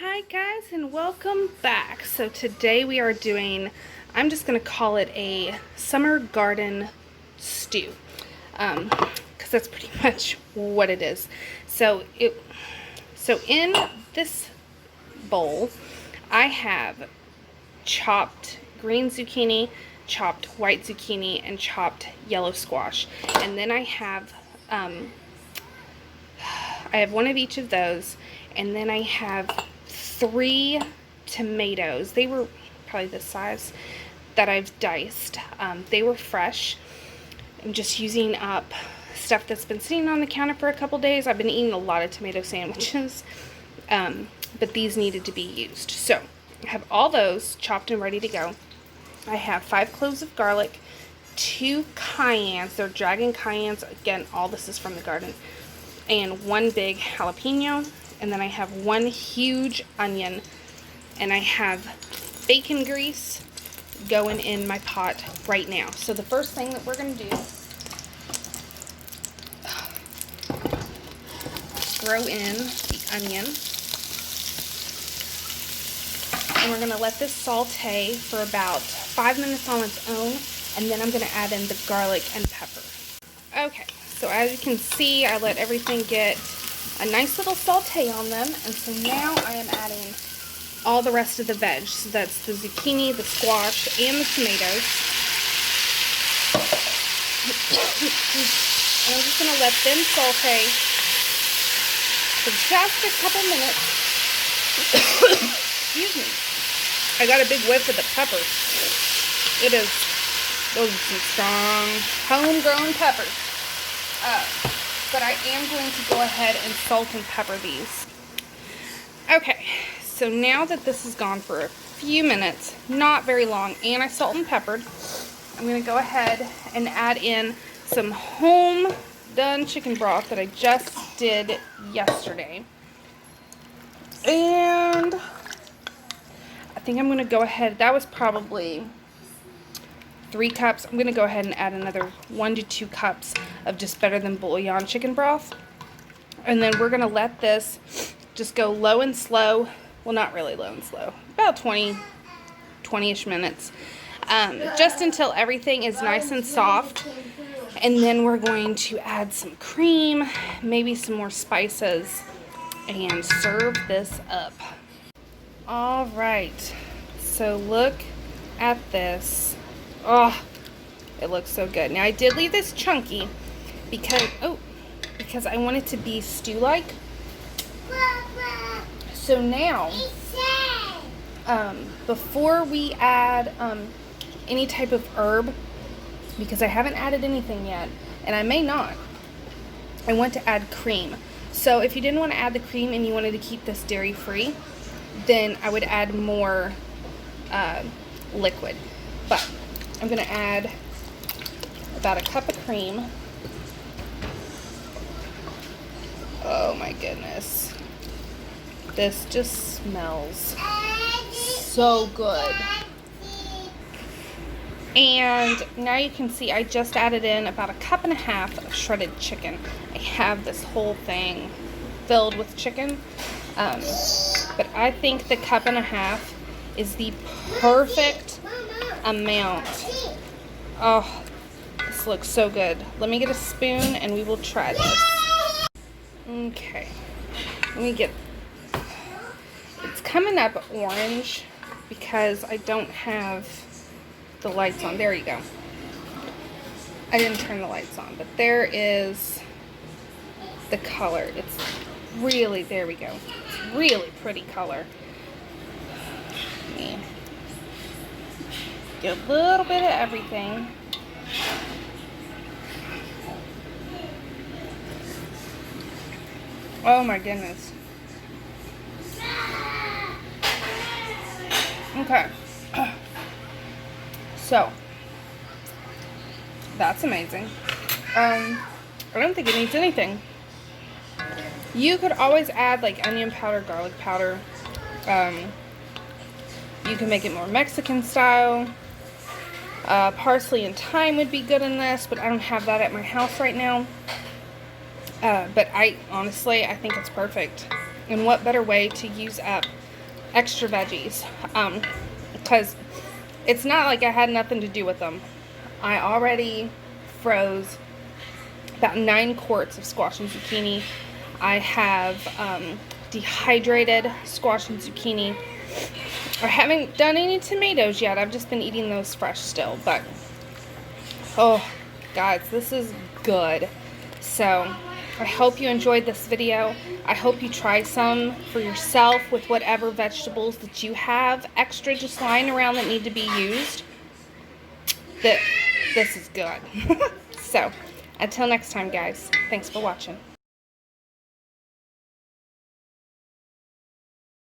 Hi guys, and welcome back. So today we are doing, I'm just going to call it a summer garden stew, because that's pretty much what it is. So in this bowl I have chopped green zucchini, chopped white zucchini, and chopped yellow squash. And then I have one of each of those, and then I have 3 tomatoes. They were probably this size that I've diced. They were fresh. I'm just using up stuff that's been sitting on the counter for a couple days. I've been eating a lot of tomato sandwiches, but these needed to be used. So I have all those chopped and ready to go. I have 5 cloves of garlic, 2 cayennes. They're dragon cayennes. Again, all this is from the garden. And 1 big jalapeno, and then I have 1 huge onion, and I have bacon grease going in my pot right now. So the first thing that we're going to do, throw in the onion, and we're going to let this saute for about 5 minutes on its own, and then I'm going to add in the garlic and pepper. Okay. So as you can see, I let everything get a nice little saute on them, and so now I am adding all the rest of the veg. So that's the zucchini, the squash, and the tomatoes. And I'm just going to let them saute for just a couple minutes. Excuse me. I got a big whiff of the pepper. Those are some strong homegrown peppers. But I am going to go ahead and salt and pepper these. Okay, so now that this has gone for a few minutes, not very long, and I salt and peppered, I'm going to go ahead and add in some home done chicken broth that I just did yesterday. And I think I'm going to go ahead, that was probably 3 cups. I'm going to go ahead and add another 1 to 2 cups of just better than bouillon chicken broth. And then we're going to let this just go low and slow. Well, not really low and slow. About 20-ish minutes. Just until everything is nice and soft. And then we're going to add some cream, maybe some more spices, and serve this up. Alright. So look at this. Oh, it looks so good. Now I did leave this chunky because I want it to be stew-like. So now, before we add any type of herb, because I haven't added anything yet, and I may not, I want to add cream. So if you didn't want to add the cream and you wanted to keep this dairy-free, then I would add more liquid. But I'm going to add about a cup of cream. Oh my goodness. This just smells so good. And now you can see I just added in about a cup and a half of shredded chicken. I have this whole thing filled with chicken. But I think the cup and a half is the perfect amount. Oh, this looks so good. Let me get a spoon and we will try this. Okay, let me get, it's coming up orange because I don't have the lights on. There you go. I didn't turn the lights on, but there is the color. It's really, there we go. It's really pretty color. Yeah. Get a little bit of everything. Oh my goodness. Okay. So, that's amazing. I don't think it needs anything. You could always add like onion powder, garlic powder. You can make it more Mexican style. Parsley and thyme would be good in this, but I don't have that at my house right now. But honestly, I think it's perfect. And what better way to use up extra veggies, because it's not like I had nothing to do with them. I already froze about 9 quarts of squash and zucchini. I have dehydrated squash and zucchini. I haven't done any tomatoes yet. I've just been eating those fresh still. But, oh, guys, this is good. So, I hope you enjoyed this video. I hope you try some for yourself with whatever vegetables that you have extra just lying around that need to be used. This is good. So, until next time, guys, thanks for watching.